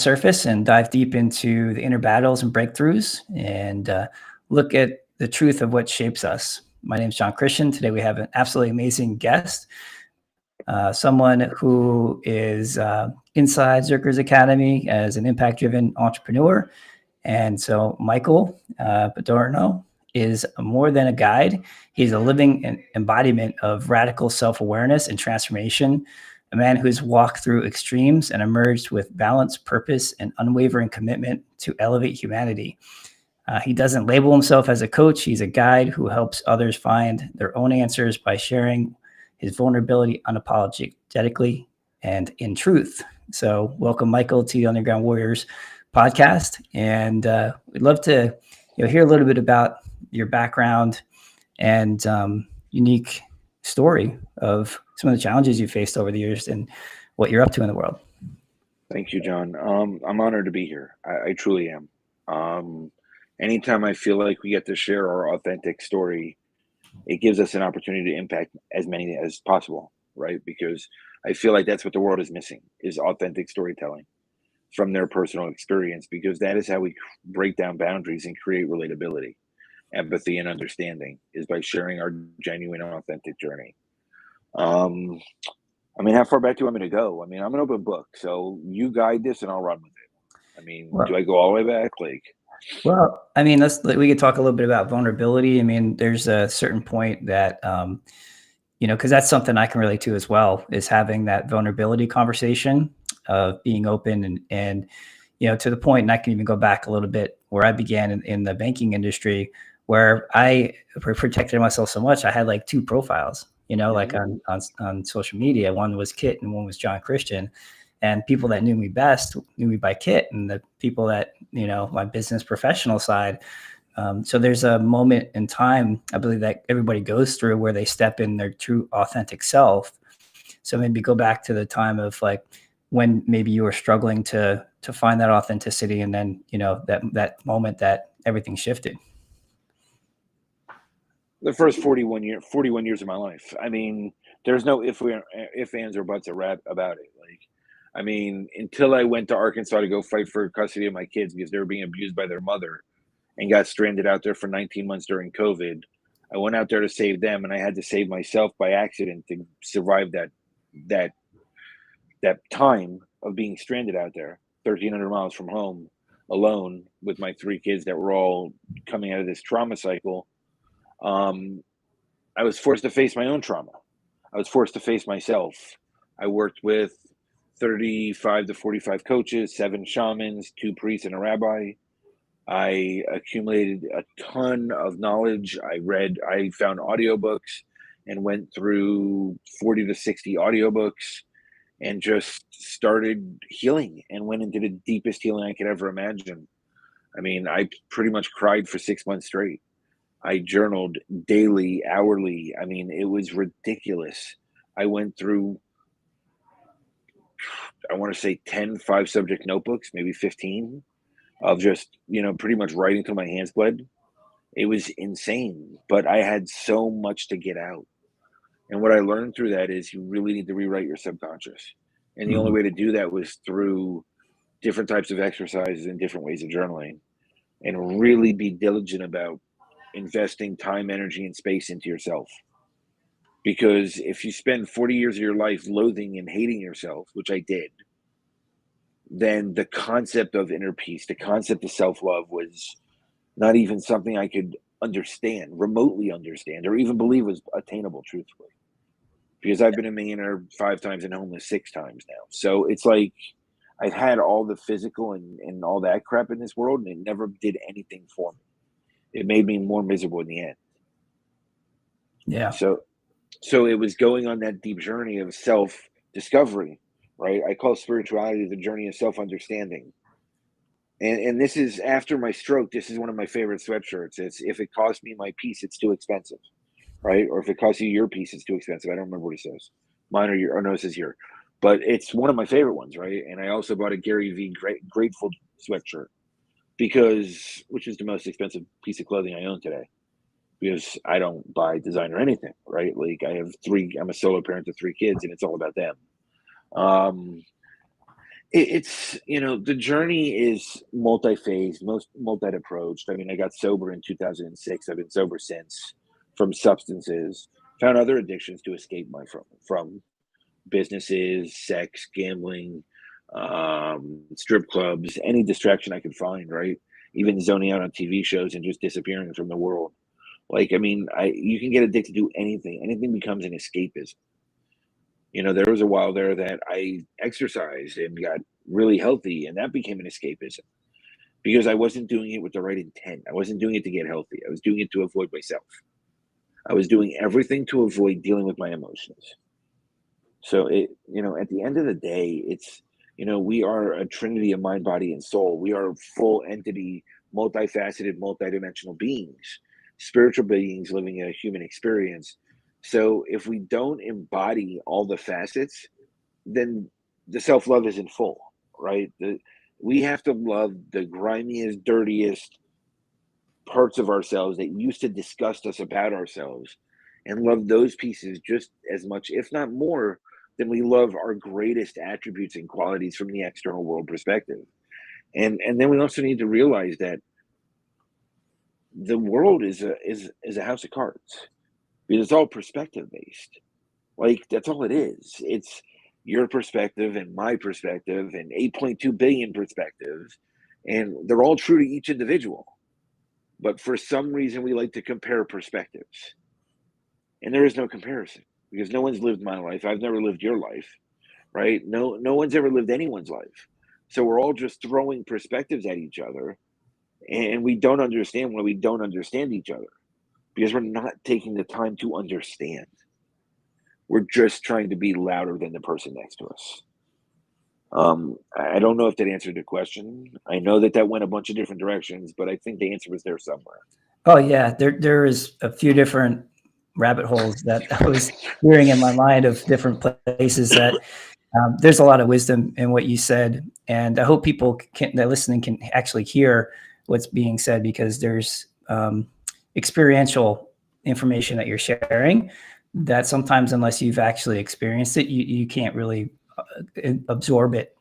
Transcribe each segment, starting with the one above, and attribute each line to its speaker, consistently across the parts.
Speaker 1: surface and dive deep into the inner battles and breakthroughs and look at the truth of what shapes us. My name is John Christian. Today we have an absolutely amazing guest, someone who is inside Zerker's Academy as an impact-driven entrepreneur. And so Michael Padurano is more than a guide. He's a living embodiment of radical self-awareness and transformation, a man who's walked through extremes and emerged with balance, purpose, and unwavering commitment to elevate humanity. He doesn't label himself as a coach. He's a guide who helps others find their own answers by sharing his vulnerability unapologetically and in truth. So welcome, Michael, to the Underground Warriors podcast. And we'd love to hear a little bit about your background and unique story of some of the challenges you faced over the years and what you're up to in the world.
Speaker 2: Thank you, John. I'm honored to be here. I truly am. Anytime I feel like we get to share our authentic story, it gives us an opportunity to impact as many as possible, right? Because I feel like that's what the world is missing, is authentic storytelling from their personal experience, because that is how we break down boundaries and create relatability, empathy, and understanding, is by sharing our genuine and authentic journey. How far back do you want me to go? I'm an open book, so you guide this and I'll run with it. Do I go all the way back?
Speaker 1: Well, we could talk a little bit about vulnerability. There's a certain point that, because that's something I can relate to as well, is having that vulnerability conversation of being open and to the point, and I can even go back a little bit where I began in the banking industry, where I protected myself so much. I had like two profiles, like on social media. One was Kit and one was John Christian. And people that knew me best knew me by Kit, and the people that, my business professional side. So there's a moment in time, I believe, that everybody goes through where they step in their true authentic self. So maybe go back to the time of like when maybe you were struggling to find that authenticity, and then, that moment that everything shifted.
Speaker 2: The first 41 years of my life. There's no ifs, ands, or buts about it. Until I went to Arkansas to go fight for custody of my kids because they were being abused by their mother and got stranded out there for 19 months during COVID. I went out there to save them, and I had to save myself by accident to survive that time of being stranded out there, 1,300 miles from home, alone with my three kids that were all coming out of this trauma cycle. I was forced to face my own trauma. I was forced to face myself. I worked with 35 to 45 coaches, 7 shamans, 2 priests, and a rabbi. I accumulated a ton of knowledge. I found audiobooks and went through 40 to 60 audiobooks and just started healing and went into the deepest healing I could ever imagine. I pretty much cried for 6 months straight. I journaled daily, hourly. It was ridiculous. I went through, I want to say 10 5-subject notebooks, maybe 15, of just, pretty much writing till my hands bled. It was insane, but I had so much to get out. And what I learned through that is you really need to rewrite your subconscious. And the only way to do that was through different types of exercises and different ways of journaling, and really be diligent about investing time, energy, and space into yourself. Because if you spend 40 years of your life loathing and hating yourself, which I did, then the concept of inner peace, the concept of self-love was not even something I could understand, remotely understand, or even believe was attainable, truthfully. Because I've been a millionaire 5 times and homeless 6 times now. So it's like I've had all the physical and all that crap in this world, and it never did anything for me. It made me more miserable in the end.
Speaker 1: Yeah.
Speaker 2: So it was going on that deep journey of self-discovery, right? I call spirituality the journey of self-understanding. And this is after my stroke. This is one of my favorite sweatshirts. It's, if it costs me my peace, it's too expensive, right? Or if it costs you your peace, it's too expensive. I don't remember what it says. Mine or your, oh no, it says here. But it's one of my favorite ones, right? And I also bought a Gary V Grateful sweatshirt, which is the most expensive piece of clothing I own today, because I don't buy designer anything, right? Like I'm a solo parent to 3 kids, and it's all about them. It's, the journey is multi-phase, most multi-approached. I mean, I got sober in 2006. I've been sober since, from substances. Found other addictions to escape my from businesses, sex, gambling, strip clubs, any distraction I could find, right? Even zoning out on TV shows and just disappearing from the world. Like, I mean, I you can get addicted to anything. Anything becomes an escapism. There was a while there that I exercised and got really healthy, and that became an escapism because I wasn't doing it with the right intent. I wasn't doing it to get healthy. I was doing it to avoid myself. I was doing everything to avoid dealing with my emotions. So at the end of the day, we are a trinity of mind, body, and soul. We are full entity, multifaceted, multidimensional beings, spiritual beings living a human experience. So if we don't embody all the facets, then the self love isn't full, right? We have to love the grimiest, dirtiest parts of ourselves that used to disgust us about ourselves, and love those pieces just as much, if not more, than we love our greatest attributes and qualities from the external world perspective. And then we also need to realize that the world is a house of cards because it's all perspective based. Like, that's all it is. It's your perspective and my perspective and 8.2 billion perspectives, and they're all true to each individual. But for some reason, we like to compare perspectives, and there is no comparison because no one's lived my life. I've never lived your life, right? No one's ever lived anyone's life. So we're all just throwing perspectives at each other, and we don't understand why we don't understand each other because we're not taking the time to understand. We're just trying to be louder than the person next to us. I don't know if that answered the question. I know that went a bunch of different directions, but I think the answer was there somewhere.
Speaker 1: Oh yeah, there is a few different rabbit holes that I was hearing in my mind of different places that there's a lot of wisdom in what you said, and I hope people that listening can actually hear what's being said because there's experiential information that you're sharing that sometimes unless you've actually experienced it, you can't really absorb it.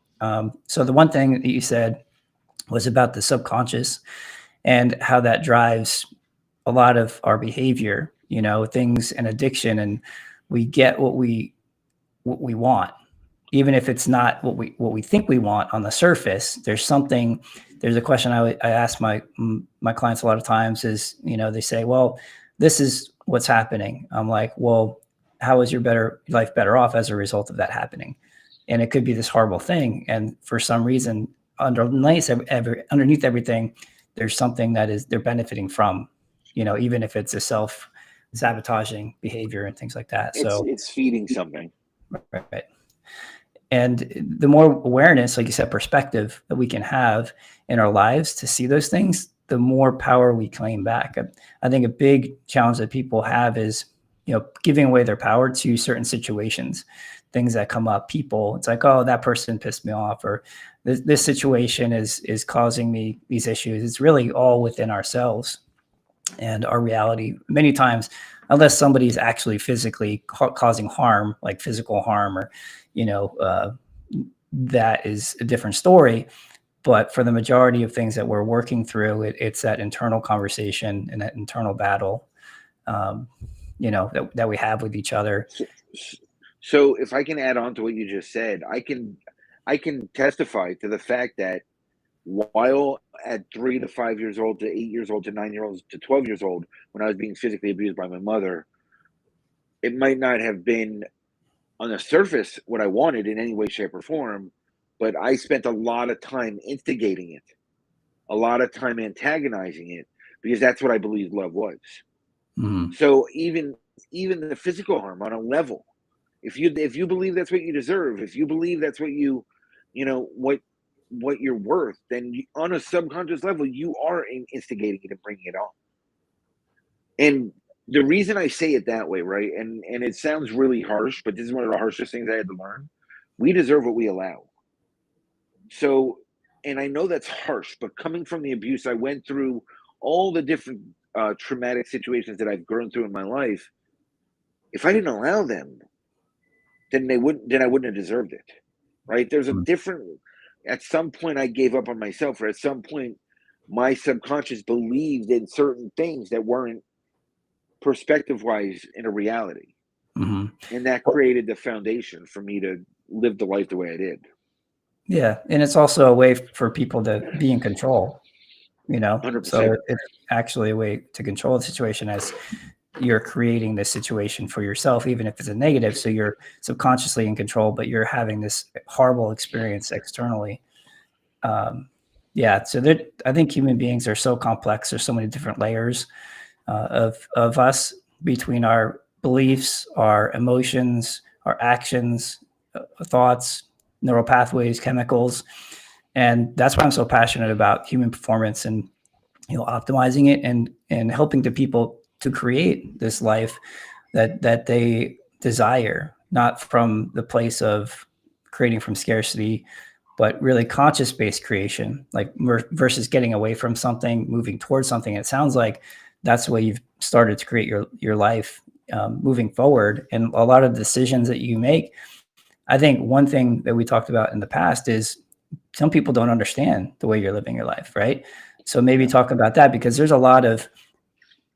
Speaker 1: So the one thing that you said was about the subconscious and how that drives a lot of our behavior, things and addiction, and we get what we want, even if it's not what we think we want on the surface. There's a question I ask my clients a lot of times is, they say, well, this is what's happening. I'm like, well, how is your life better off as a result of that happening? And it could be this horrible thing. And for some reason, underneath everything, there's something that they're benefiting from, even if it's a self-sabotaging behavior and things like that. So
Speaker 2: it's feeding something.
Speaker 1: Right. And the more awareness, like you said, perspective that we can have in our lives to see those things, the more power we claim back. I think a big challenge that people have is, giving away their power to certain situations, things that come up, people. It's like, oh, that person pissed me off, or this situation is causing me these issues. It's really all within ourselves and our reality. Many times, unless somebody's actually physically causing harm, like physical harm, or that is a different story. But for the majority of things that we're working through, it's that internal conversation and that internal battle, that we have with each other.
Speaker 2: So if I can add on to what you just said, I can testify to the fact that while at 3 to 5 years old to 8 years old to 9 years old to 12 years old, when I was being physically abused by my mother, it might not have been on the surface what I wanted in any way, shape, or form, but I spent a lot of time instigating it, a lot of time antagonizing it, because that's what I believed love was.
Speaker 1: Mm-hmm.
Speaker 2: So even the physical harm on a level, if you believe that's what you deserve, if you believe that's what what you're worth, then on a subconscious level, you are instigating it and bringing it on. And the reason I say it that way, right? And it sounds really harsh, but this is one of the harshest things I had to learn. We deserve what we allow. So, and I know that's harsh, but coming from the abuse I went through, all the different traumatic situations that I've grown through in my life, if I didn't allow them, then I wouldn't have deserved it, right? There's a different at some point I gave up on myself, or at some point my subconscious believed in certain things that weren't perspective wise in a reality.
Speaker 1: Hmm.
Speaker 2: And that created the foundation for me to live the life the way I did.
Speaker 1: Yeah, and it's also a way for people to be in control, you know? So
Speaker 2: 100%.
Speaker 1: it's actually a way to control the situation as you're creating this situation for yourself, even if it's a negative. So you're subconsciously in control, but you're having this horrible experience externally. Yeah, so I think human beings are so complex. There's so many different layers of us between our beliefs, our emotions, our actions, thoughts, neural pathways, chemicals, and that's why I'm so passionate about human performance and optimizing it and helping the people to create this life that they desire, not from the place of creating from scarcity, but really conscious based creation, like versus getting away from something, moving towards something. It sounds like that's the way you've started to create your life moving forward. And a lot of the decisions that you make, I think one thing that we talked about in the past is some people don't understand the way you're living your life, right? So maybe
Speaker 2: Yeah.
Speaker 1: talk about that, because there's a lot of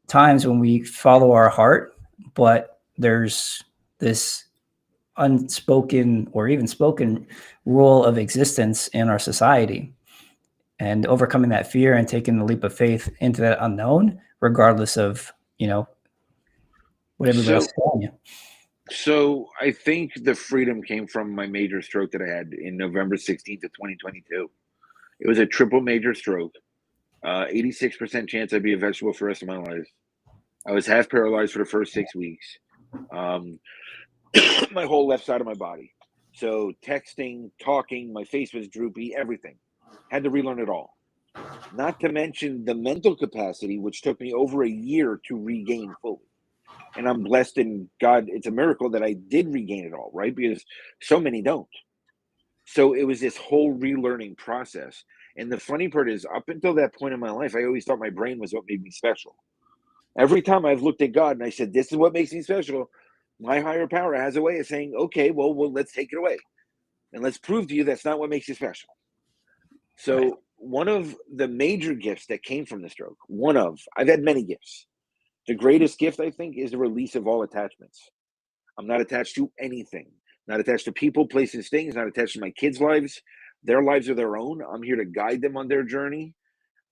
Speaker 1: times when we follow our heart, but there's this unspoken or even spoken rule of existence in our society, and overcoming that fear and taking the leap of faith into that unknown, regardless of what everybody else
Speaker 2: So,
Speaker 1: is telling you.
Speaker 2: so I think the freedom came from my major stroke that I had in November 16th of 2022. It was a triple major stroke. 86% chance I'd be a vegetable for the rest of my life. I was half paralyzed for the first 6 weeks. Um, my whole left side of my body. So texting, talking, my face was droopy, everything. Had to relearn it all. Not to mention the mental capacity, which took me over a year to regain fully. And I'm blessed in God. It's a miracle that I did regain it all, right? Because so many don't. So it was this whole relearning process. And the funny part is, up until that point in my life, I always thought my brain was what made me special. Every time I've looked at God and I said, "This is what makes me special," my higher power has a way of saying, "Okay, well, let's take it away and let's prove to you that's not what makes you special."
Speaker 1: Right.
Speaker 2: So one of the major gifts that came from the stroke, I've had many gifts. The greatest gift, I think, is the release of all attachments. I'm not attached to anything, not attached to people, places, things, not attached to my kids' lives. Their lives are their own. I'm here to guide them on their journey.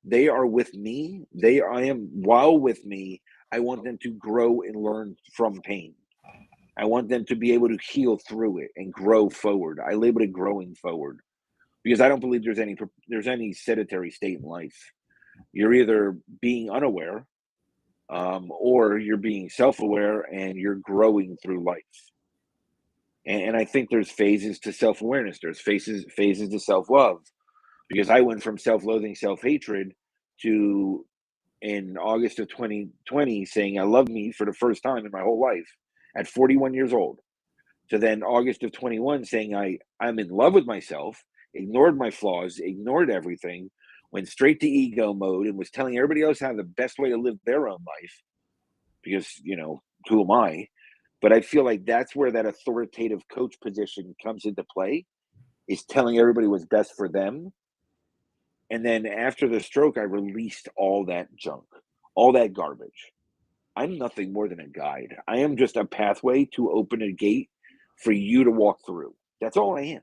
Speaker 2: They are with me. I am while with me. I want them to grow and learn from pain. I want them to be able to heal through it and grow forward. I label it growing forward because I don't believe there's any sedentary state in life. You're either being unaware, or you're being self-aware and you're growing through life. And I think there's phases to self-awareness. There's phases to self-love, because I went from self-loathing, self-hatred to, in August of 2020, saying I love me for the first time in my whole life at 41 years old, to then August of 21 saying I'm in love with myself, ignored my flaws, ignored everything, went straight to ego mode and was telling everybody else how the best way to live their own life, because, who am I? But I feel like that's where that authoritative coach position comes into play, is telling everybody what's best for them. And then after the stroke, I released all that junk, all that garbage. I'm nothing more than a guide. I am just a pathway to open a gate for you to walk through. That's all I am.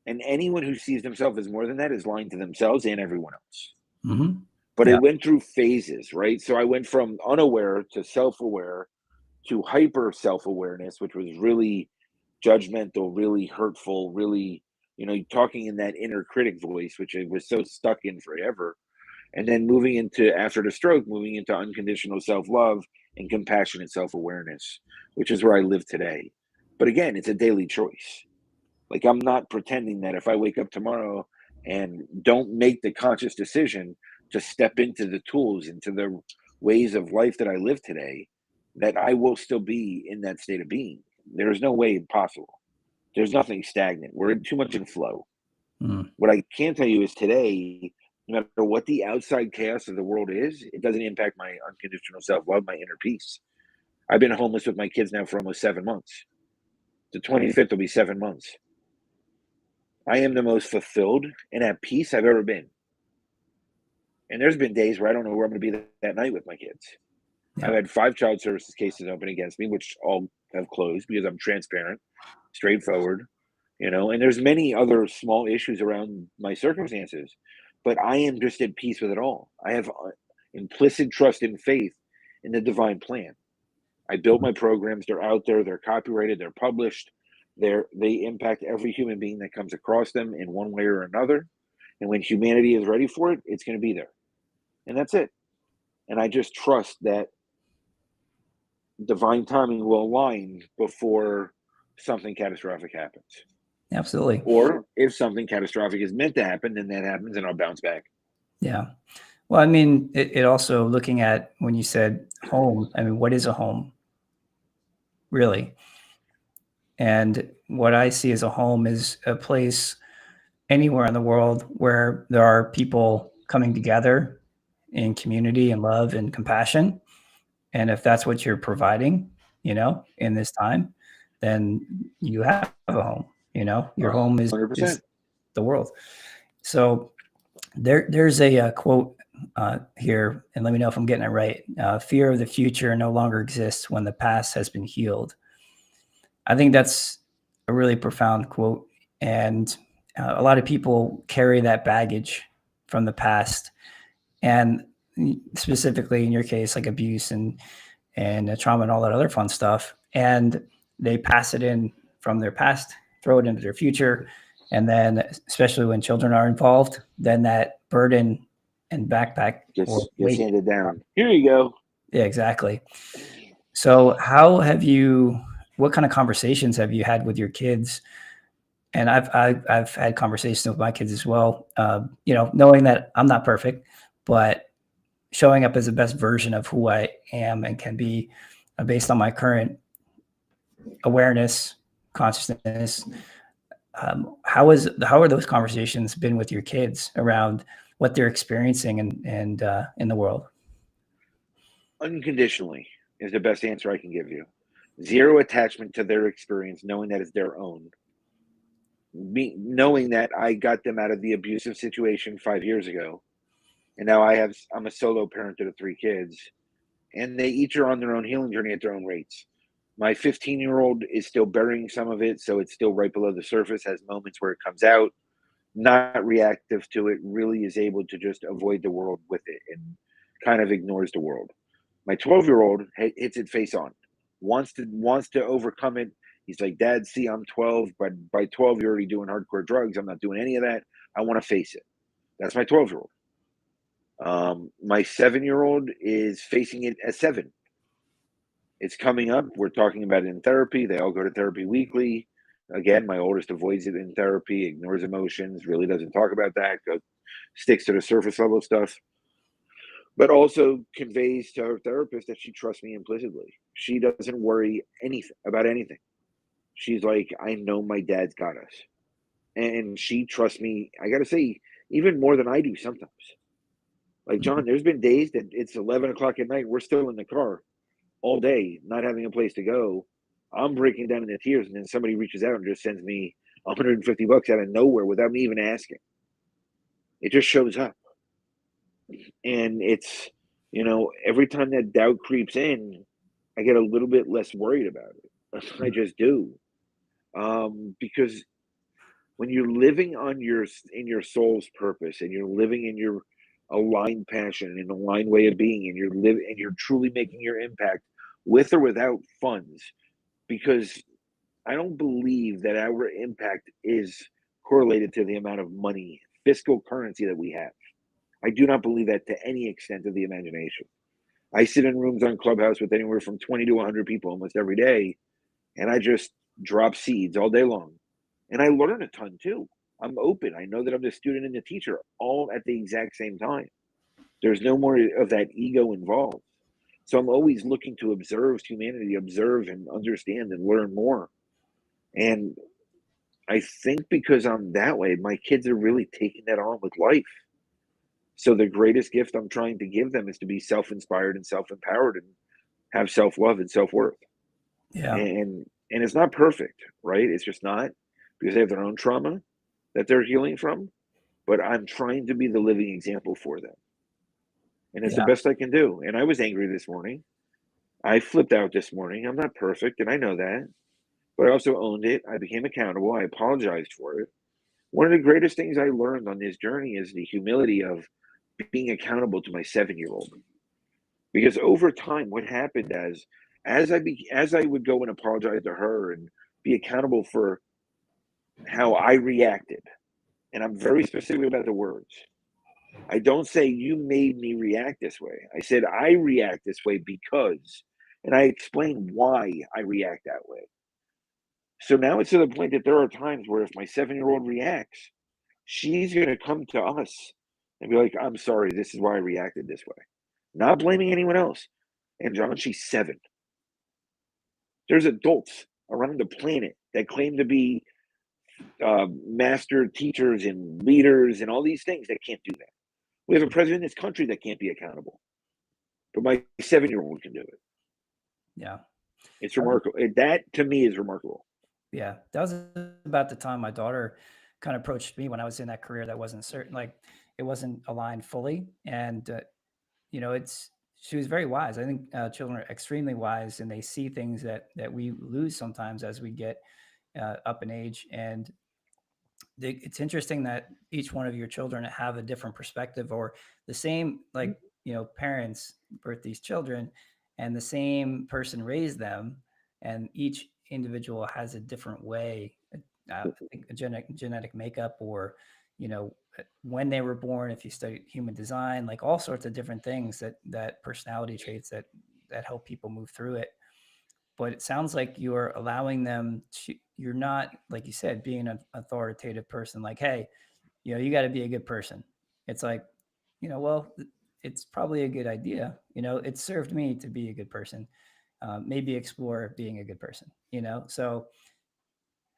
Speaker 2: And anyone who sees themselves as more than that is lying to themselves and everyone else.
Speaker 1: Hmm.
Speaker 2: But it
Speaker 1: Yeah.
Speaker 2: went through phases, right? So I went from unaware to self aware to hyper self awareness, which was really judgmental, really hurtful, really, talking in that inner critic voice, which I was so stuck in forever. And then moving into, after the stroke, moving into unconditional self love and compassionate self awareness, which is where I live today. But again, it's a daily choice. Like, I'm not pretending that if I wake up tomorrow and don't make the conscious decision to step into the tools, into the ways of life that I live today, that I will still be in that state of being. There is no way possible. There's nothing stagnant. We're too much in flow.
Speaker 1: Mm.
Speaker 2: What I can tell you is today, no matter what the outside chaos of the world is, it doesn't impact my unconditional self love, my inner peace. I've been homeless with my kids now for almost 7 months. The 25th will be 7 months. I am the most fulfilled and at peace I've ever been. And there's been days where I don't know where I'm going to be that night with my kids. I've
Speaker 1: Yeah.
Speaker 2: had 5 child services cases open against me, which all have closed because I'm transparent, straightforward, and there's many other small issues around my circumstances, but I am just at peace with it all. I have implicit trust and faith in the divine plan. I built my programs. They're out there. They're copyrighted. They're published. They impact every human being that comes across them in one way or another. And when humanity is ready for it, it's going to be there. And that's it. And I just trust that divine timing will align before something catastrophic happens.
Speaker 1: Absolutely.
Speaker 2: Or if something catastrophic is meant to happen, then that happens and I'll bounce back.
Speaker 1: Yeah. Well, I mean, it also, looking at when you said home, I mean, what is a home, really? And what I see as a home is a place anywhere in the world where there are people coming together in community and love and compassion. And if that's what you're providing, in this time, then you have a home. Your home is
Speaker 2: 100%.
Speaker 1: the world. So there's a quote here, and let me know if I'm getting it right. Fear of the future no longer exists when the past has been healed. I think that's a really profound quote. And a lot of people carry that baggage from the past, and specifically in your case, like abuse and trauma and all that other fun stuff. And they pass it in from their past, throw it into their future. And then, especially when children are involved, then that burden and backpack
Speaker 2: Just
Speaker 1: weight.
Speaker 2: handed down. Here you go.
Speaker 1: Yeah, exactly. So what kind of conversations have you had with your kids? And I've had conversations with my kids as well, knowing that I'm not perfect, but showing up as the best version of who I am and can be, based on my current awareness, consciousness. How are those conversations been with your kids around what they're experiencing and in the world?
Speaker 2: Unconditionally is the best answer I can give you. Zero attachment to their experience, knowing that it's their own. Knowing that I got them out of the abusive situation 5 years ago, and now I'm a solo parent to the 3 kids, and they each are on their own healing journey at their own rates. My 15-year-old is still burying some of it, so it's still right below the surface, has moments where it comes out, not reactive to it, really is able to just avoid the world with it and kind of ignores the world. My 12-year-old hits it face on, wants to overcome it. He's like, Dad, see, I'm 12, but by 12, you're already doing hardcore drugs. I'm not doing any of that. I want to face it. That's my 12-year-old. My 7-year-old is facing it at 7. It's coming up. We're talking about it in therapy. They all go to therapy weekly. Again, my oldest avoids it in therapy, ignores emotions, really doesn't talk about that, sticks to the surface level stuff, but also conveys to her therapist that she trusts me implicitly. She doesn't worry about anything. She's like, I know my dad's got us. And she trusts me, I got to say, even more than I do sometimes. Like, John, there's been days that it's 11 o'clock at night. We're still in the car all day, not having a place to go. I'm breaking down into tears, and then somebody reaches out and just sends me $150 out of nowhere without me even asking. It just shows up. And it's, every time that doubt creeps in, I get a little bit less worried about it. I just do. Because when you're living in your soul's purpose, and you're living in your aligned passion and aligned way of being, and you're truly making your impact with or without funds, because I don't believe that our impact is correlated to the amount of money, fiscal currency that we have. I do not believe that to any extent of the imagination. I sit in rooms on Clubhouse with anywhere from 20 to 100 people almost every day, and I just drop seeds all day long. And I learn a ton too. I'm open. I know that I'm the student and the teacher all at the exact same time. There's no more of that ego involved. So I'm always looking to observe humanity, observe and understand and learn more. And I think because I'm that way, my kids are really taking that on with life. So the greatest gift I'm trying to give them is to be self-inspired and self-empowered and have self-love and self-worth.
Speaker 1: Yeah.
Speaker 2: And it's not perfect, right? It's just not, because they have their own trauma. that they're healing from, but I'm trying to be the living example for them. And it's the
Speaker 1: Yeah.
Speaker 2: best I can do. And I was angry this morning. I flipped out this morning. I'm not perfect, and I know that. But I also owned it. I became accountable. I apologized for it. One of the greatest things I learned on this journey is the humility of being accountable to my 7-year-old. Because over time, what happened as I would go and apologize to her and be accountable for how I reacted, and I'm very specific about the words. I don't say you made me react this way. I said I react this way because, and I explain why I react that way. So now it's to the point that there are times where if my 7-year-old reacts, she's going to come to us and be like, I'm sorry, this is why I reacted this way. Not blaming anyone else. And John, she's 7. There's adults around the planet that claim to be master teachers and leaders and all these things that can't do that. We have a president in this country that can't be accountable, but my 7-year-old can do it.
Speaker 1: Yeah.
Speaker 2: It's remarkable. That to me is remarkable.
Speaker 1: Yeah. That was about the time my daughter kind of approached me when I was in that career that wasn't certain, like it wasn't aligned fully. And, she was very wise. I think children are extremely wise, and they see things that we lose sometimes as we get up in age. And it's interesting that each one of your children have a different perspective, or the same, like, parents birth these children and the same person raised them, and each individual has a different way, I think a genetic makeup, or when they were born, if you study human design, like all sorts of different things, that personality traits that help people move through it. But it sounds like you're allowing them to, you're not, like you said, being an authoritative person, like, hey, you got to be a good person. It's like, well, it's probably a good idea. It served me to be a good person. Maybe explore being a good person, so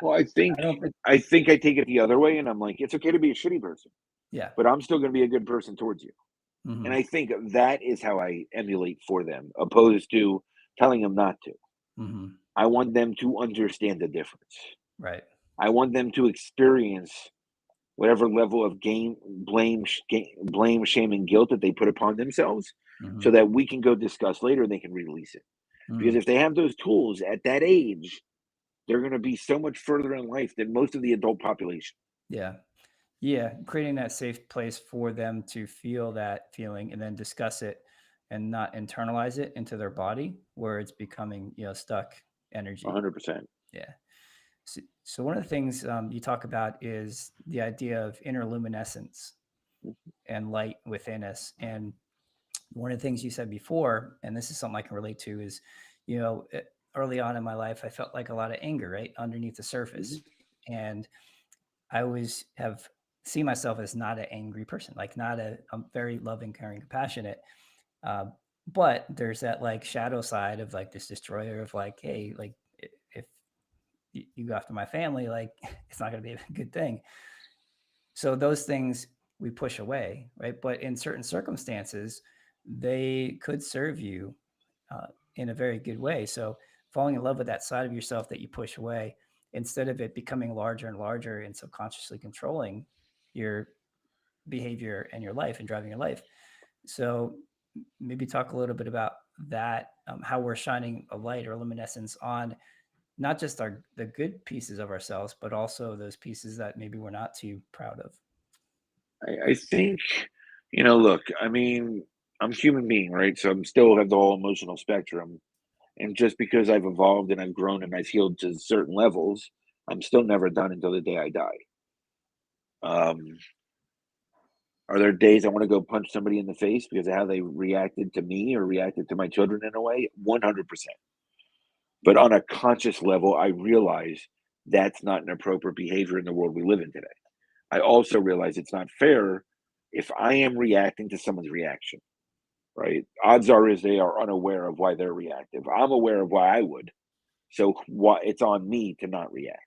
Speaker 2: Well,
Speaker 1: I don't think,
Speaker 2: I think I take it the other way, and I'm like, it's okay to be a shitty person,
Speaker 1: yeah.
Speaker 2: but I'm still going to be a good person towards you. And
Speaker 1: Hmm.
Speaker 2: I think that is how I emulate for them, opposed to telling them not to.
Speaker 1: Hmm.
Speaker 2: I want them to understand the difference.
Speaker 1: Right.
Speaker 2: I want them to experience whatever level of blame, shame, and guilt that they put upon themselves, so
Speaker 1: Hmm.
Speaker 2: that we can go discuss later and they can release it. Because
Speaker 1: Hmm.
Speaker 2: if they have those tools at that age, they're going to be so much further in life than most of the adult population.
Speaker 1: Yeah. Yeah, creating that safe place for them to feel that feeling and then discuss it and not internalize it into their body where it's becoming, stuck energy.
Speaker 2: 100%.
Speaker 1: Yeah. So one of the things you talk about is the idea of inner luminescence and light within us. And one of the things you said before, and this is something I can relate to, is, early on in my life, I felt like a lot of anger, right, underneath the
Speaker 2: Mhm.
Speaker 1: surface. And I always have seen myself as not an angry person, like not I'm very loving, caring, compassionate. Uh, but there's that like shadow side of like this destroyer of like, hey, like if you go after my family, like it's not going to be a good thing. So those things we push away, right? But in certain circumstances, they could serve you in a very good way. So falling in love with that side of yourself that you push away, instead of it becoming larger and larger and subconsciously controlling your behavior and your life and driving your life. So maybe talk a little bit about that, how we're shining a light or luminescence on not just the good pieces of ourselves, but also those pieces that maybe we're not too proud of.
Speaker 2: I think, look, I mean, I'm a human being, right? So I'm still have the whole emotional spectrum. And just because I've evolved and I've grown and I've healed to certain levels, I'm still never done until the day I die. Um, are there days I want to go punch somebody in the face because of how they reacted to me or reacted to my children in a way? 100%. But on a conscious level, I realize that's not an appropriate behavior in the world we live in today. I also realize it's not fair if I am reacting to someone's reaction, right? Odds are is they are unaware of why they're reactive. I'm aware of why I would. So why it's on me to not react.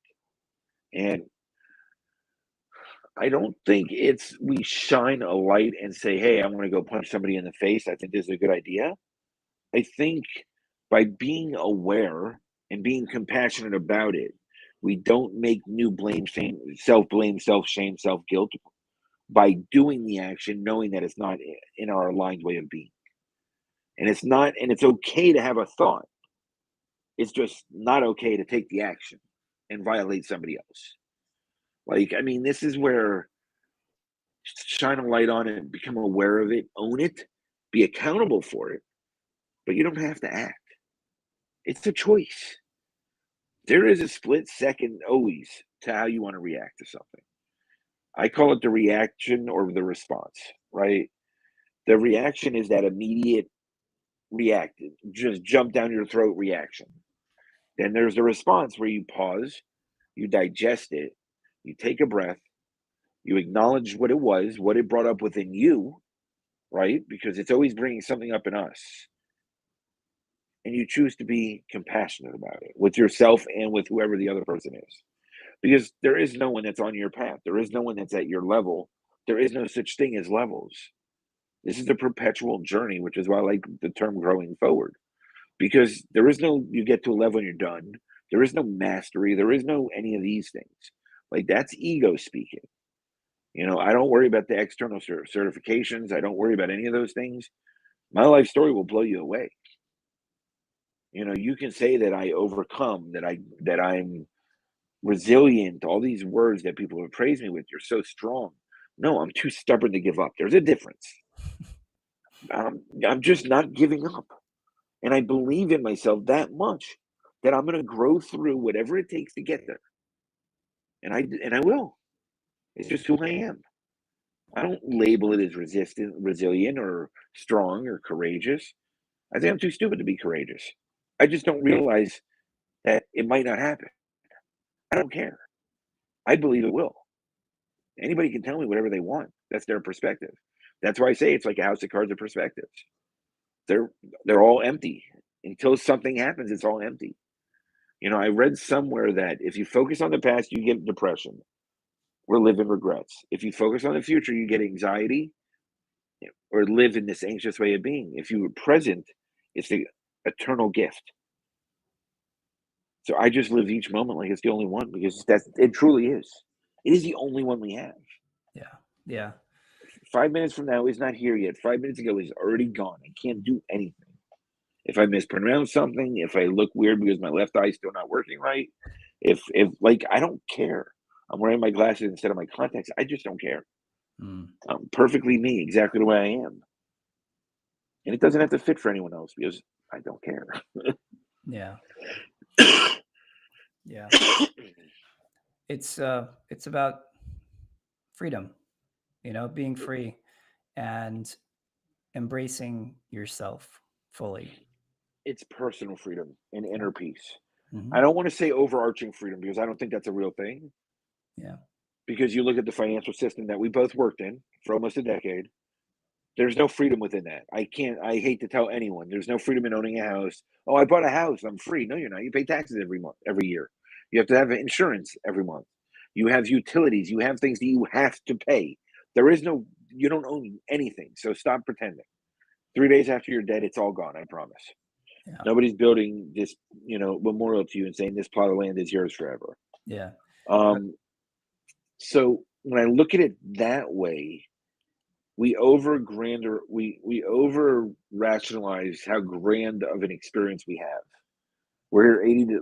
Speaker 2: And I don't think it's we shine a light and say, "Hey, I'm going to go punch somebody in the face. I think this is a good idea." I think by being aware and being compassionate about it, We don't make new blame, shame, self-blame, self-shame, self-guilt by doing the action, knowing that it's not in our aligned way of being. And it's okay to have a thought. It's just not okay to take the action and violate somebody else. Like, I mean, this is where shine a light on it, become aware of it, own it, be accountable for it, but you don't have to act. It's a choice. There is a split second always to how you want to react to something. I call it the reaction or the response, right? The reaction is that immediate react, just jump down your throat reaction. Then there's the response where you pause, you digest it, you take a breath, you acknowledge what it was, what it brought up within you, right? Because it's always bringing something up in us. And you choose to be compassionate about it with yourself and with whoever the other person is. Because there is no one that's on your path. There is no one that's at your level. There is no such thing as levels. This is a perpetual journey, which is why I like the term growing forward. Because there is no, you get to a level and you're done. There is no mastery. There is no any of these things. Like, that's ego speaking. You know, I don't worry about the external certifications. I don't worry about any of those things. My life story will blow you away. You know, you can say that I overcome, that I'm resilient, all these words that people have praised me with. You're so strong. No, I'm too stubborn to give up. There's a difference. I'm just not giving up. And I believe in myself that much that I'm going to grow through whatever it takes to get there. And I will. It's just who I am. I don't label it as resilient, or strong, or courageous. I think I'm too stupid to be courageous. I just don't realize that it might not happen. I don't care. I believe it will. Anybody can tell me whatever they want. That's their perspective. That's why I say it's like a house of cards of perspectives. They're all empty. Until something happens, it's all empty. You know, I read somewhere that if you focus on the past, you get depression or live in regrets. If you focus on the future, you get anxiety or live in this anxious way of being. If you were present, it's the eternal gift. So I just live each moment like it's the only one, because it truly is. It is the only one we have.
Speaker 1: Yeah. Yeah.
Speaker 2: 5 minutes from now is not here yet. 5 minutes ago is already gone. I can't do anything. If I mispronounce something, if I look weird because my left eye is still not working right, if like, I don't care. I'm wearing my glasses instead of my contacts. I just don't care. I'm perfectly me, exactly the way I am. And it doesn't have to fit for anyone else because I don't care.
Speaker 1: Yeah. Yeah. It's about freedom, you know, being free and embracing yourself fully.
Speaker 2: It's personal freedom and inner peace.
Speaker 1: Mm-hmm.
Speaker 2: I don't want to say overarching freedom because I don't think that's a real thing.
Speaker 1: Yeah.
Speaker 2: Because you look at the financial system that we both worked in for almost a decade, there's no freedom within that. I hate to tell anyone, there's no freedom in owning a house. Oh, I bought a house, I'm free. No, you're not. You pay taxes every month, every year. You have to have insurance every month. You have utilities. You have things that you have to pay. You don't own anything. So stop pretending. 3 days after you're dead, it's all gone. I promise.
Speaker 1: Yeah.
Speaker 2: Nobody's building this, memorial to you and saying this plot of land is yours forever.
Speaker 1: Yeah.
Speaker 2: So when I look at it that way, we over rationalize how grand of an experience we have. We're 80 to,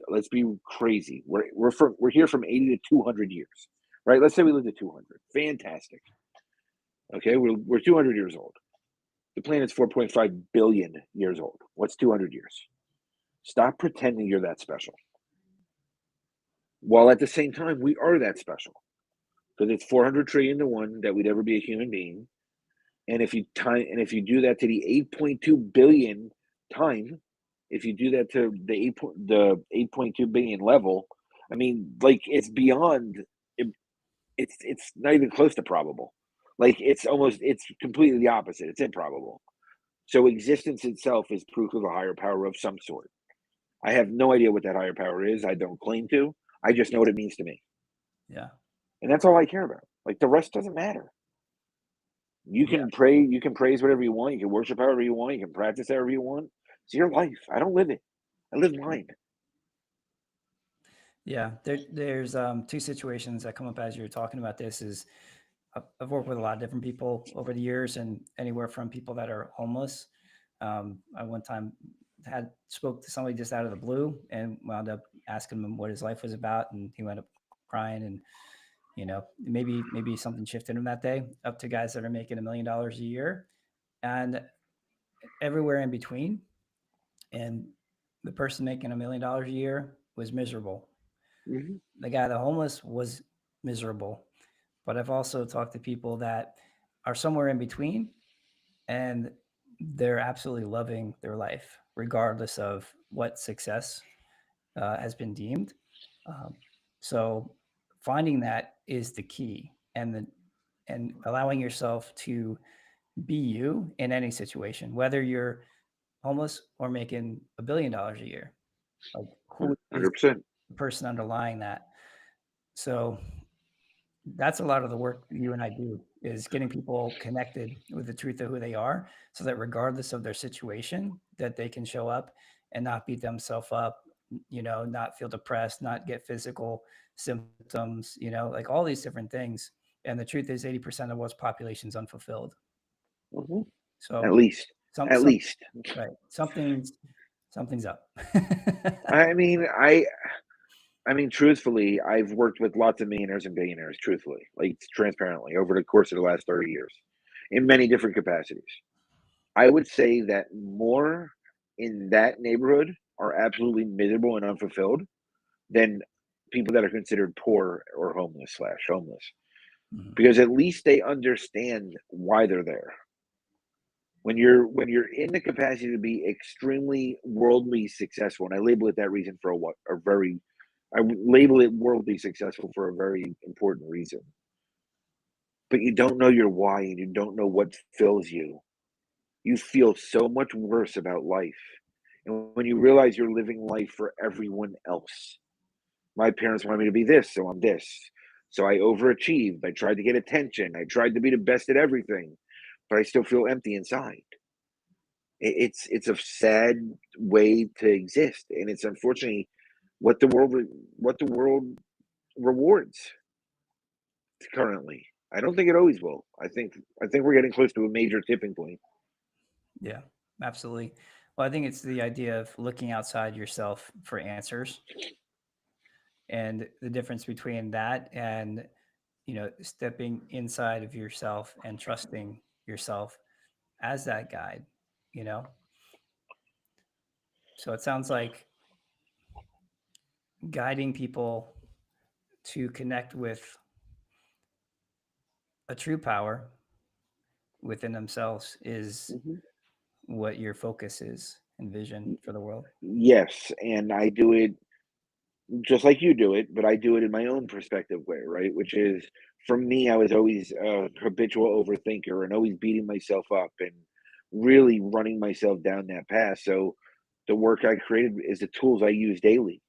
Speaker 2: let's be crazy. We're here from 80 to 200 years, right? Let's say we live to 200. Fantastic. Okay, we're 200 years old. The planet's 4.5 billion years old. What's 200 years? Stop pretending you're that special. While at the same time, we are that special. Because it's 400 trillion to 1 that we'd ever be a human being. And if you do that to the 8.2 billion time, if you do that to the 8.2 billion level, I mean, like, it's beyond, it's not even close to probable. Like, it's completely the opposite. It's improbable. So existence itself is proof of a higher power of some sort. I have no idea what that higher power is. I don't claim to. I just know what it means to me.
Speaker 1: Yeah.
Speaker 2: And that's all I care about. Like, the rest doesn't matter. You can pray, you can praise whatever you want, you can worship however you want, you can practice however you want. It's your life. I don't live it. I live mine.
Speaker 1: Yeah, there's two situations that come up as you're talking about this. Is I've worked with a lot of different people over the years, and anywhere from people that are homeless. I one time had spoke to somebody just out of the blue and wound up asking him what his life was about, and he wound up crying, and maybe something shifted him that day. Up to guys that are making $1 million a year, and everywhere in between. And the person making $1 million a year was miserable.
Speaker 2: Mm-hmm.
Speaker 1: The guy, the homeless, was miserable. But I've also talked to people that are somewhere in between, and they're absolutely loving their life, regardless of what success has been deemed. Um, so finding that is the key, and allowing yourself to be you in any situation, whether you're homeless or making $1 billion a year. Like, who is
Speaker 2: 100%.
Speaker 1: the person underlying that? So that's a lot of the work you and I do, is getting people connected with the truth of who they are, so that regardless of their situation, that they can show up and not beat themselves up, not feel depressed, not get physical symptoms, like all these different things. And the truth is 80% of what's population is unfulfilled.
Speaker 2: Mm-hmm. At
Speaker 1: So
Speaker 2: least.
Speaker 1: some
Speaker 2: At
Speaker 1: some
Speaker 2: least.
Speaker 1: right. Something's up.
Speaker 2: I mean, truthfully, I've worked with lots of millionaires and billionaires, truthfully, like transparently, over the course of the last 30 years in many different capacities. I would say that more in that neighborhood are absolutely miserable and unfulfilled than people that are considered poor or homeless slash homeless,
Speaker 1: Mhm.
Speaker 2: because at least they understand why they're there. When you're in the capacity to be extremely worldly successful, and I label it that reason for a very I would label it worldly successful for a very important reason. But you don't know your why and you don't know what fills you. You feel so much worse about life. And when you realize you're living life for everyone else. My parents wanted me to be this, so I'm this. So I overachieved. I tried to get attention. I tried to be the best at everything, but I still feel empty inside. It's a sad way to exist, and it's unfortunately what the world what the world rewards currently. I don't think it always will. I think we're getting close to a major tipping point.
Speaker 1: Yeah, absolutely. Well, I think it's the idea of looking outside yourself for answers, and the difference between that and, stepping inside of yourself and trusting yourself as that guide, you know? So it sounds like guiding people to connect with a true power within themselves is
Speaker 2: Mhm.
Speaker 1: what your focus is and vision for the world.
Speaker 2: Yes, and I do it just like you do it, but I do it in my own perspective way, right? Which is, for me, I was always a habitual overthinker and always beating myself up and really running myself down that path. So the work I created is the tools I use daily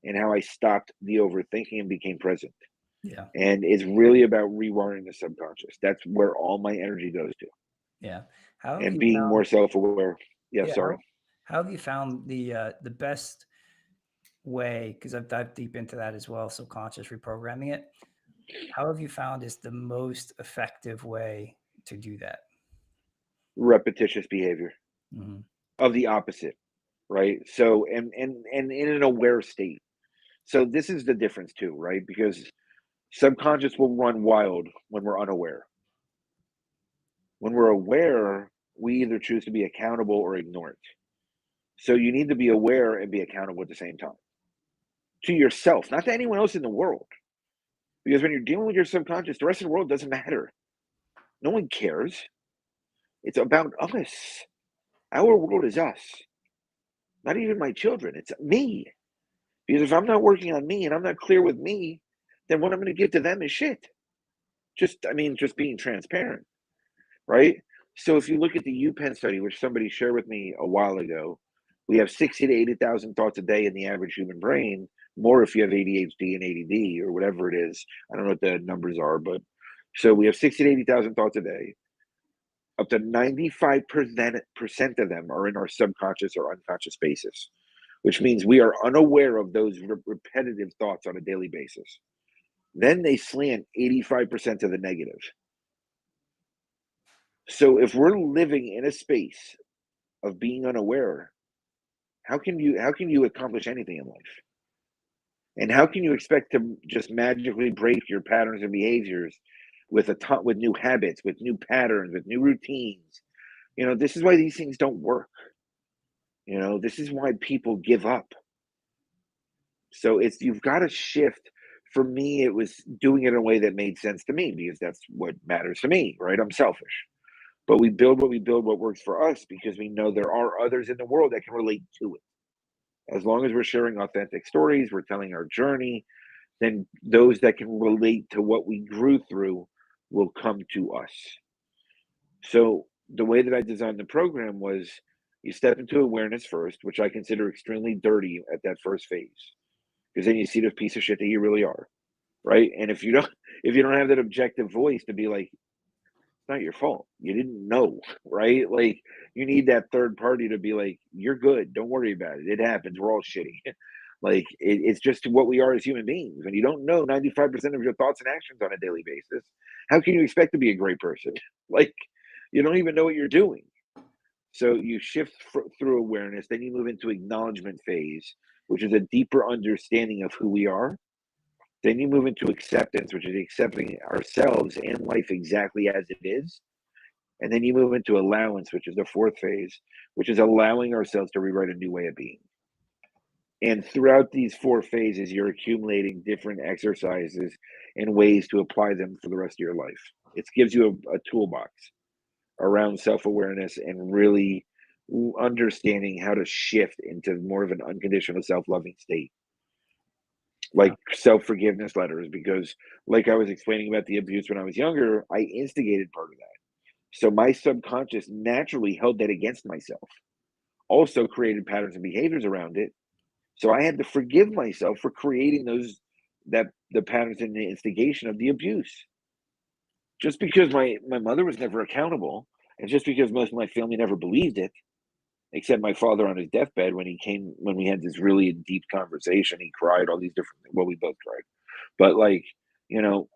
Speaker 2: and how I stopped the overthinking and became present.
Speaker 1: Yeah.
Speaker 2: And it's really about rewiring the subconscious. That's where all my energy goes to.
Speaker 1: Yeah. How have
Speaker 2: And
Speaker 1: you
Speaker 2: being more
Speaker 1: found,
Speaker 2: self-aware. Yeah,
Speaker 1: yeah,
Speaker 2: sorry.
Speaker 1: how have you found the best way, because I've dived deep into that as well, subconscious reprogramming it. How have you found is the most effective way to do that?
Speaker 2: Repetitious behavior
Speaker 1: Hmm.
Speaker 2: of the opposite, right? So and in an aware state. So this is the difference too, right? Because subconscious will run wild when we're unaware. When we're aware, we either choose to be accountable or ignore it. So you need to be aware and be accountable at the same time to yourself, not to anyone else in the world. Because when you're dealing with your subconscious, the rest of the world doesn't matter. No one cares. It's about us. Our world is us. Not even my children. It's me. Because if I'm not working on me and I'm not clear with me, then what I'm going to give to them is shit. Just being transparent, right? So if you look at the U-Penn study, which somebody shared with me a while ago, we have 60 to 80,000 thoughts a day in the average human brain, more if you have ADHD and ADD or whatever it is. I don't know what the numbers are, but so we have 60 to 80,000 thoughts a day. Up to 95% of them are in our subconscious or unconscious spaces, which means we are unaware of those repetitive thoughts on a daily basis. Then they slant 85% to the negative. So if we're living in a space of being unaware, how can you accomplish anything in life? And how can you expect to just magically break your patterns and behaviors with with new habits, with new patterns, with new routines? This is why these things don't work. This is why people give up. So you've got to shift. For me, it was doing it in a way that made sense to me because that's what matters to me, right? I'm selfish. But we build what works for us because we know there are others in the world that can relate to it. As long as we're sharing authentic stories, we're telling our journey, then those that can relate to what we grew through will come to us. So the way that I designed the program was you step into awareness first, which I consider extremely dirty at that first phase, because then you see the piece of shit that you really are, right? And if you don't have that objective voice to be like, it's not your fault. You didn't know, right? Like you need that third party to be like, you're good. Don't worry about it. It happens. We're all shitty. Like it's just what we are as human beings. When you don't know 95% of your thoughts and actions on a daily basis, how can you expect to be a great person? Like you don't even know what you're doing. So you shift through awareness, then you move into acknowledgement phase, which is a deeper understanding of who we are. Then you move into acceptance, which is accepting ourselves and life exactly as it is. And then you move into allowance, which is the fourth phase, which is allowing ourselves to rewrite a new way of being. And throughout these four phases, you're accumulating different exercises and ways to apply them for the rest of your life. It gives you a toolbox around self awareness and really understanding how to shift into more of an unconditional self loving state, like self forgiveness letters. Because, like I was explaining about the abuse when I was younger, I instigated part of that. So my subconscious naturally held that against myself, also created patterns and behaviors around it. So I had to forgive myself for creating the patterns and the instigation of the abuse. Just because my mother was never accountable, and just because most of my family never believed it, except my father on his deathbed when we had this really deep conversation, he cried, all these different, well, we both cried. But like, you know,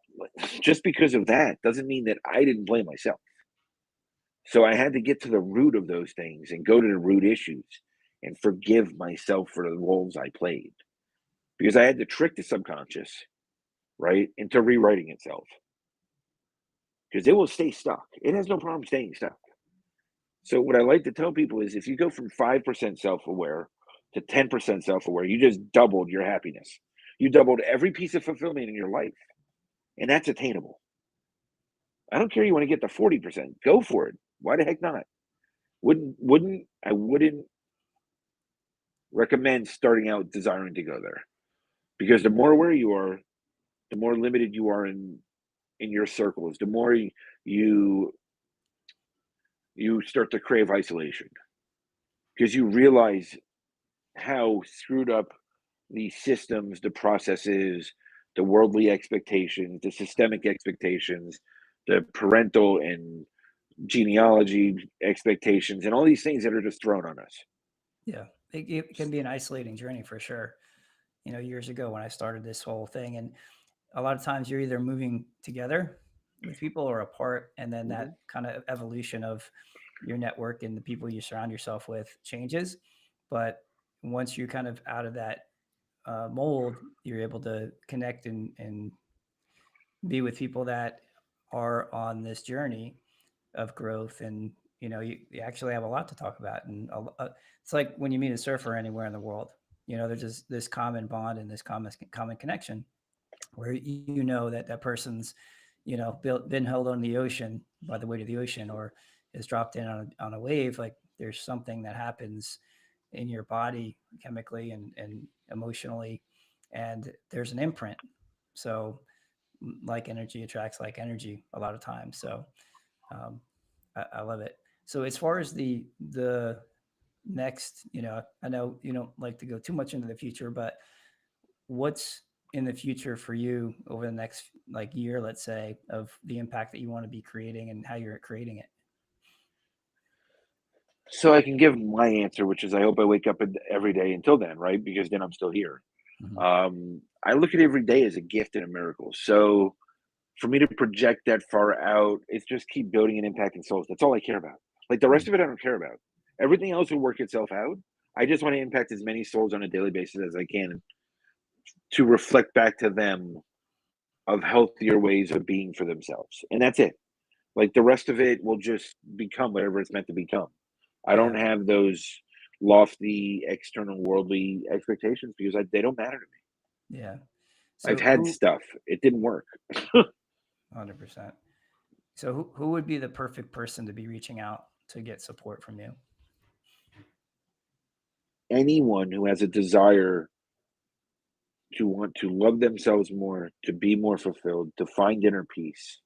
Speaker 2: just because of that doesn't mean that I didn't blame myself. So I had to get to the root of those things and go to the root issues and forgive myself for the roles I played, because I had to trick the subconscious, right, into rewriting itself, because it will stay stuck. It has no problem staying stuck. So what I like to tell people is if you go from 5% self-aware to 10% self-aware, you just doubled your happiness. You doubled every piece of fulfillment in your life, and that's attainable. I don't care you want to get to 40%, go for it. Why the heck not? I wouldn't recommend starting out desiring to go there, because the more aware you are, the more limited you are in your circles, the more you you start to crave isolation, because you realize how screwed up the systems, the processes, the worldly expectations, the systemic expectations, the parental and genealogy expectations, and all these things that are just thrown on us.
Speaker 1: Yeah, it can be an isolating journey for sure. Years ago when I started this whole thing, and a lot of times you're either moving together with people or apart, and then
Speaker 2: Mhm.
Speaker 1: that kind of evolution of your network and the people you surround yourself with changes. But once you're kind of out of that mold, you're able to connect and be with people that are on this journey of growth. And you actually have a lot to talk about. And it's like when you meet a surfer anywhere in the world, there's just this common bond and this common connection where that person's been held on the ocean by the weight of the ocean, or is dropped in on a wave. Like there's something that happens in your body chemically and emotionally, and there's an imprint. So like energy attracts like energy a lot of times. So um, I love it. So as far as the next, I know you don't like to go too much into the future, but what's in the future for you over the next like year, let's say, of the impact that you want to be creating and how you're creating it?
Speaker 2: So I can give my answer, which is I hope I wake up every day until then, right? Because then I'm still here.
Speaker 1: Hmm.
Speaker 2: I look at every day as a gift and a miracle. So for me to project that far out, it's just keep building and impacting souls. That's all I care about. Like the rest of it, I don't care about. Everything else will work itself out. I just want to impact as many souls on a daily basis as I can to reflect back to them of healthier ways of being for themselves. And that's it. Like the rest of it will just become whatever it's meant to become. I don't
Speaker 1: Yeah.
Speaker 2: have those lofty external worldly expectations because they don't matter to me.
Speaker 1: Yeah.
Speaker 2: I've
Speaker 1: So
Speaker 2: had
Speaker 1: who,
Speaker 2: stuff. It didn't work.
Speaker 1: 100%. So who would be the perfect person to be reaching out to get support from you?
Speaker 2: Anyone who has a desire to want to love themselves more, to be more fulfilled, to find inner peace,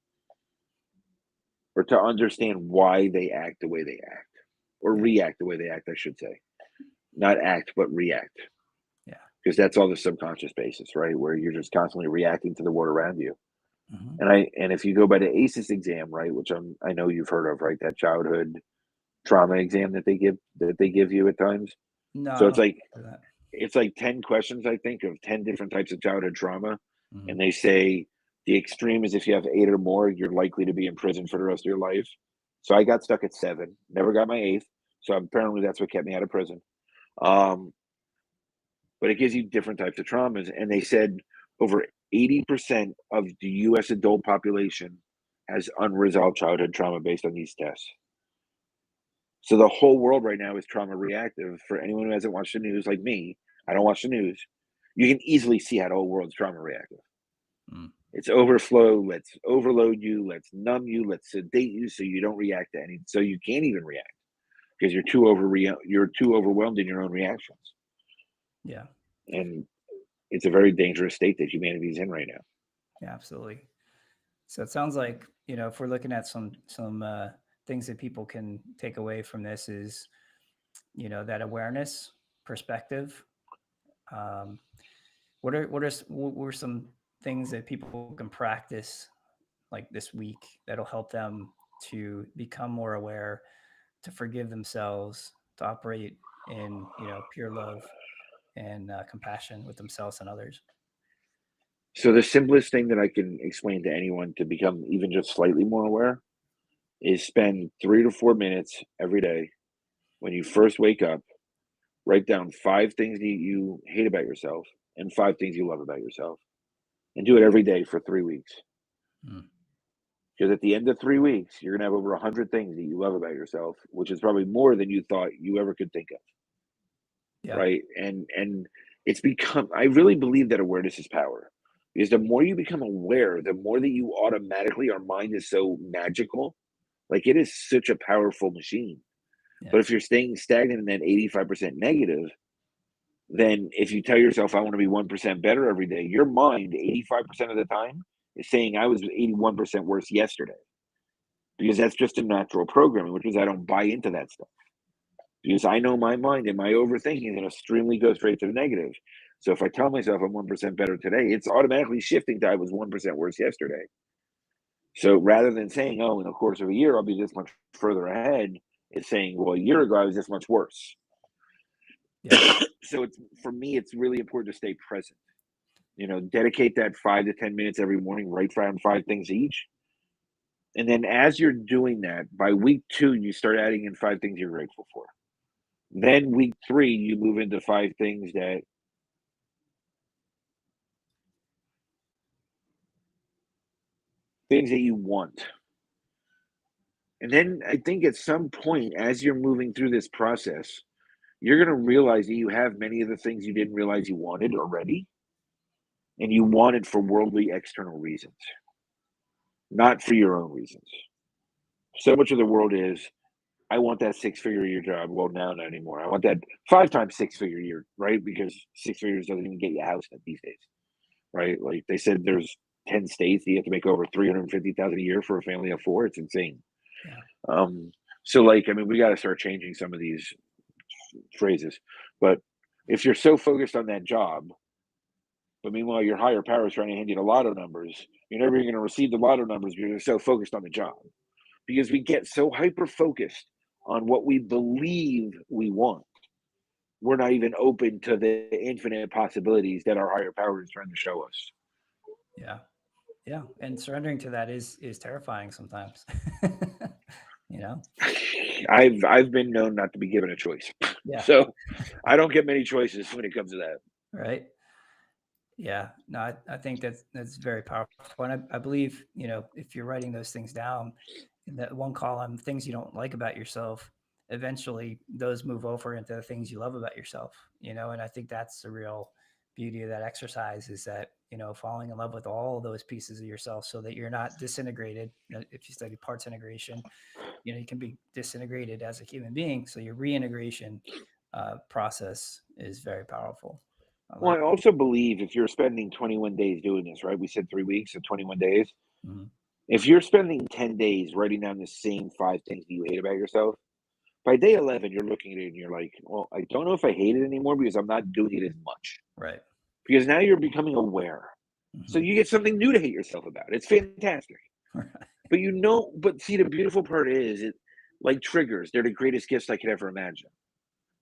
Speaker 2: or to understand why they act the way they act, or
Speaker 1: Yeah.
Speaker 2: react the way they act, I should say. Not act, but react.
Speaker 1: Yeah.
Speaker 2: Because that's all the subconscious basis, right? Where you're just constantly reacting to the world around you.
Speaker 1: Hmm.
Speaker 2: And if you go by the ACEs exam, right, which I know you've heard of, right, that childhood trauma exam that they give you at times.
Speaker 1: No,
Speaker 2: So
Speaker 1: I don't do that.
Speaker 2: it's like 10 questions, I think, of 10 different types of childhood trauma.
Speaker 1: Hmm.
Speaker 2: And they say the extreme is if you have 8 or more, you're likely to be in prison for the rest of your life. So I got stuck at 7, never got my 8th. So apparently that's what kept me out of prison. Um, but it gives you different types of traumas. And they said over 80% of the US adult population has unresolved childhood trauma based on these tests. So the whole world right now is trauma reactive. For anyone who hasn't watched the news, like me, I don't watch the news. You can easily see how the whole world's trauma reactive.
Speaker 1: Mm.
Speaker 2: It's overflow. Let's overload you. Let's numb you. Let's sedate you so you don't react to anything. So you can't even react because you're too overwhelmed in your own reactions.
Speaker 1: Yeah.
Speaker 2: And it's a very dangerous state that humanity is in right now.
Speaker 1: Yeah, absolutely. So it sounds like, if we're looking at some things that people can take away from this is, that awareness perspective. Um, what were some things that people can practice like this week that'll help them to become more aware, to forgive themselves, to operate in, pure love and compassion with themselves and others?
Speaker 2: So the simplest thing that I can explain to anyone to become even just slightly more aware is spend 3 to 4 minutes every day when you first wake up. Write down 5 things that you hate about yourself and 5 things you love about yourself, and do it every day for 3 weeks.
Speaker 1: Mm.
Speaker 2: Because at the end of 3 weeks, you're gonna have over 100 things that you love about yourself, which is probably more than you thought you ever could think of,
Speaker 1: Yeah.
Speaker 2: right? And it's become. I really believe that awareness is power, because the more you become aware, the more that you automatically. Our mind is so magical, like it is such a powerful machine.
Speaker 1: Yeah.
Speaker 2: But if you're staying stagnant in that 85% negative, then if you tell yourself, I want to be 1% better every day, your mind 85% of the time is saying, I was 81% worse yesterday. Because that's just a natural programming, which is I don't buy into that stuff. Because I know my mind and my overthinking is going to extremely go straight to the negative. So if I tell myself I'm 1% better today, it's automatically shifting to I was 1% worse yesterday. So rather than saying, oh, in the course of a year, I'll be this much further ahead, it's saying, well, a year ago, I was this much worse.
Speaker 1: Yeah.
Speaker 2: So it's for me, it's really important to stay present. Dedicate that 5 to 10 minutes every morning, write down 5 things each. And then as you're doing that, by week 2, you start adding in 5 things you're grateful for. Then week 3, you move into 5 things that you want. And then I think at some point, as you're moving through this process, you're going to realize that you have many of the things you didn't realize you wanted already, and you wanted for worldly external reasons, not for your own reasons. So much of the world is, I want that 6 figure a year job. Well, now not anymore. I want that 5 times 6 figure a year, right? Because 6 figures doesn't even get you a house these days, right? Like they said, there's 10 states that you have to make over 350,000 a year for a family of 4. It's insane.
Speaker 1: Yeah.
Speaker 2: Um, so like, I mean, we got to start changing some of these phrases. But if you're so focused on that job, but meanwhile your higher power is trying to hand you the lotto numbers, you're never going to receive the lotto numbers because you're so focused on the job. Because we get so hyper focused on what we believe we want. We're not even open to the infinite possibilities that our higher power is trying to show us.
Speaker 1: Yeah. Yeah. And surrendering to that is terrifying sometimes. You know?
Speaker 2: I've been known not to be given a choice.
Speaker 1: Yeah.
Speaker 2: So I don't get many choices when it comes to that.
Speaker 1: Right. Yeah, no, I think that's very powerful. And I believe, if you're writing those things down in that one column, things you don't like about yourself, eventually those move over into the things you love about yourself, and I think that's the real beauty of that exercise is that, falling in love with all those pieces of yourself so that you're not disintegrated. If you study parts integration, you can be disintegrated as a human being. So your reintegration process is very powerful. I
Speaker 2: Well,
Speaker 1: like
Speaker 2: I also believe if you're spending 21 days doing this, right? We said 3 weeks, so 21 days.
Speaker 1: Mhm.
Speaker 2: If you're spending 10 days writing down the same 5 things that you hate about yourself, by day 11, you're looking at it and you're like, well, I don't know if I hate it anymore because I'm not doing it as much.
Speaker 1: Right.
Speaker 2: Because now you're becoming aware. So
Speaker 1: Mhm.
Speaker 2: you get something new to hate yourself about. It's fantastic. But see, the beautiful part is it like triggers, they're the greatest gifts I could ever imagine.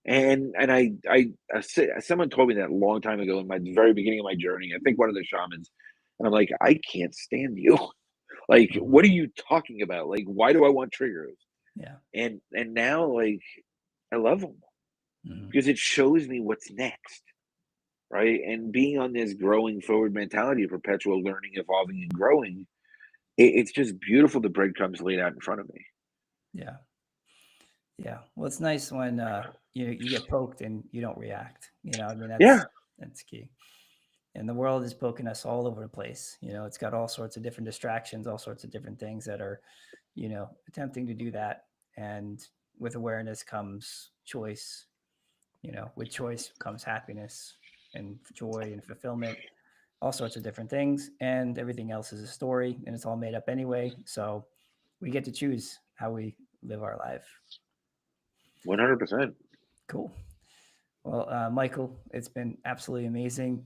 Speaker 2: And someone told me that a long time ago in my very beginning of my journey. I think one of the shamans, and I'm like, I can't stand you. Like,
Speaker 1: Mhm.
Speaker 2: what are you talking about? Like, why do I want triggers?
Speaker 1: Yeah.
Speaker 2: And now, like, I love them
Speaker 1: Mhm.
Speaker 2: because it shows me what's next, right? And being on this growing forward mentality of perpetual learning, evolving, and growing, it's just beautiful. The breadcrumbs laid out in front of me.
Speaker 1: Yeah. Yeah. Well, it's nice when you get poked and you don't react. I mean
Speaker 2: Yeah,
Speaker 1: that's key. And the world is poking us all over the place. It's got all sorts of different distractions, all sorts of different things that are, attempting to do that. And with awareness comes choice. With choice comes happiness and joy and fulfillment, all sorts of different things. And everything else is a story and it's all made up anyway. So we get to choose how we live our life.
Speaker 2: 100%.
Speaker 1: Cool. Well, Michael, it's been absolutely amazing.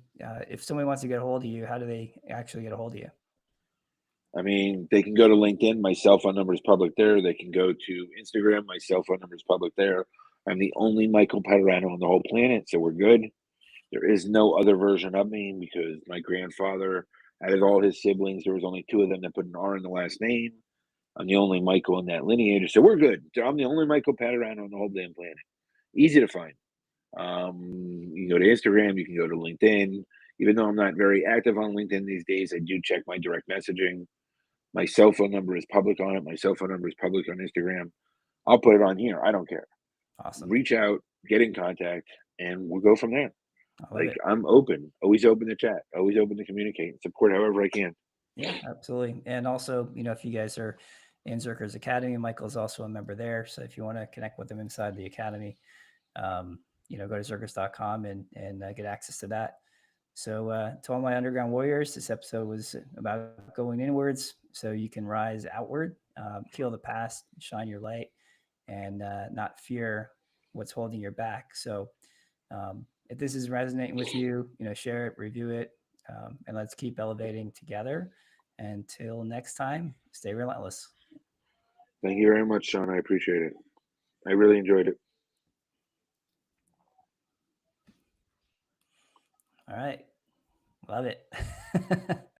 Speaker 1: If somebody wants to get a hold of you, how do they actually get a hold of you?
Speaker 2: I mean, they can go to LinkedIn. My cell phone number is public there. They can go to Instagram. My cell phone number is public there. I'm the only Michael Padurano on the whole planet, so we're good. There is no other version of me because my grandfather, out of all his siblings, there was only two of them that put an R in the last name. I'm the only Michael in that lineage, so we're good. So I'm the only Michael Padurano on the whole damn planet. Easy to find. You can go to Instagram. You can go to LinkedIn. Even though I'm not very active on LinkedIn these days, I do check my direct messaging. My cell phone number is public on it. My cell phone number is public on Instagram. I'll put it on here. I don't care.
Speaker 1: Awesome.
Speaker 2: Reach out, get in contact, and we'll go from there.
Speaker 1: I love
Speaker 2: Like
Speaker 1: it.
Speaker 2: I'm open, always open to chat, always open to communicate, and support however I can.
Speaker 1: Yeah, absolutely. And also, if you guys are in Zerker's Academy, Michael's also a member there. So if you want to connect with him inside the Academy, go to zerkers.com and get access to that. So to all my underground warriors, this episode was about going inwards so you can rise outward, heal the past, shine your light, and not fear what's holding you back. So if this is resonating with you, share it, review it, and let's keep elevating together. Until next time, stay relentless.
Speaker 2: Thank you very much, Sean. I appreciate it. I really enjoyed it.
Speaker 1: All right. Love it.